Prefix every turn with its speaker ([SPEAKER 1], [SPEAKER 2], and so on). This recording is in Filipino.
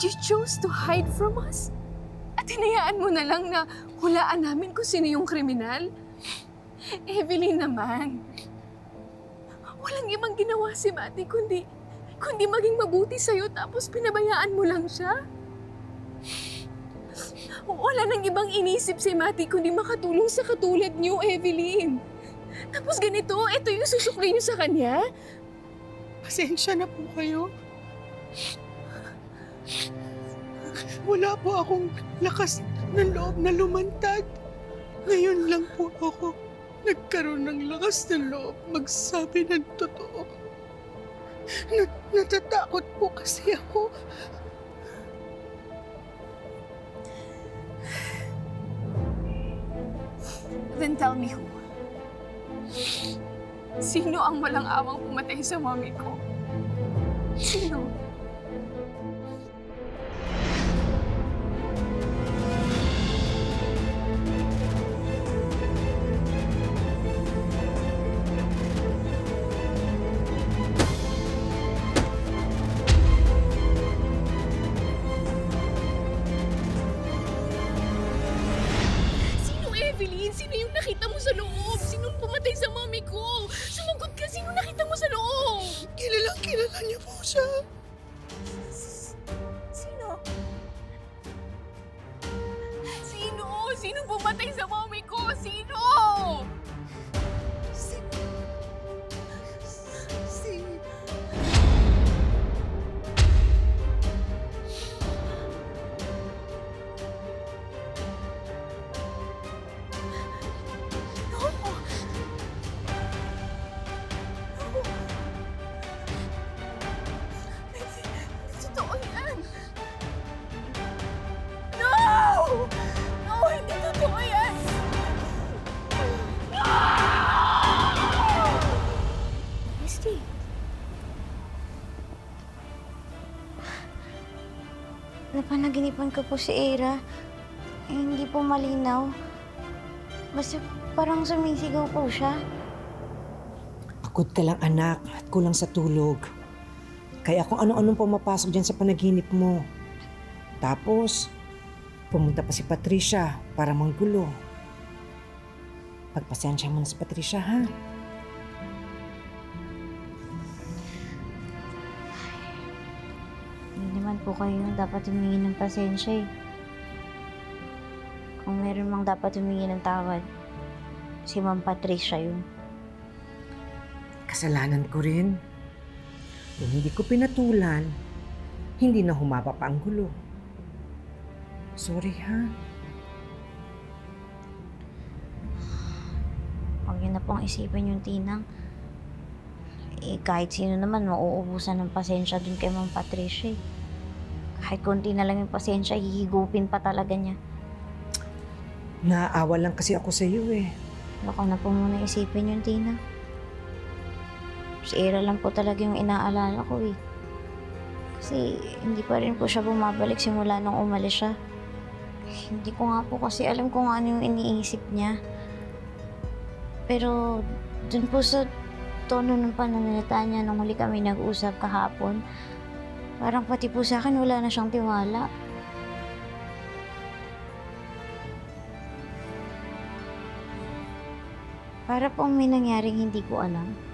[SPEAKER 1] And you chose to hide from us? At hinayaan mo na lang na hulaan namin kung sino yung kriminal? Evelyn naman, walang ibang ginawa si Matty kundi maging mabuti sa'yo tapos pinabayaan mo lang siya? Wala nang ibang inisip si Matty kundi makatulong sa katulad niyo, Evelyn. Tapos ganito, ito yung susukli niyo sa kanya?
[SPEAKER 2] Pasensya na po kayo. Wala po akong lakas ng loob na lumantad. Ngayon lang po ako nagkaroon ng lakas ng loob magsabi ng totoo. Natatakot po kasi ako.
[SPEAKER 1] Then tell me who? Sino ang walang awang pumatay sa mommy ko? Sino? Sino, Evelyn? Sino yung nakita mo sa loob? Sinong pumatay sa mommy ko? Sumagot ka! Sino nakita mo sa loob?
[SPEAKER 2] Kilala niyo po siya.
[SPEAKER 1] Sino? Sino? Sino pumatay sa mommy ko? Sino?
[SPEAKER 2] Si...
[SPEAKER 1] No! No! Hindi totoo yan! No! No! Hindi totoo yan! No! Misty!
[SPEAKER 3] Napanaginipan ko po si Era. Hindi po malinaw. Basta parang sumisigaw po siya.
[SPEAKER 4] Pagod ka lang anak at kulang sa tulog. Kaya kung ano-anong pumapasok dyan sa panaginip mo. Tapos, pumunta pa si Patricia para manggulo. Pagpasensya mo na si Patricia, ha?
[SPEAKER 3] Hindi naman po kayo dapat humingi ng pasensya eh. Kung meron mang dapat humingi ng tawad, si Ma'am Patricia yun.
[SPEAKER 4] Kasalanan ko rin. Kung hindi ko pinatulan, hindi na humaba pa ang gulo. Sorry, ha?
[SPEAKER 3] Huwag niyo na pong isipin yung Tinang. Kahit sino naman mauubusan ng pasensya dun kay Ma'am Patricia eh. Kahit konti na lang yung pasensya, hihigupin pa talaga niya.
[SPEAKER 4] Naaawa lang kasi ako sa iyo eh.
[SPEAKER 3] Huwag ko na po muna isipin yung Tinang. Si Era lang po talaga yung inaalala ko eh. Kasi hindi pa rin po siya bumabalik simula nung umalis siya. Hindi ko nga po kasi alam kung ano yung iniisip niya. Pero dun po sa tono ng pananalita niya nung huli kami nag-usap kahapon, parang pati po sa akin wala na siyang tiwala. Para pong may nangyaring hindi ko alam.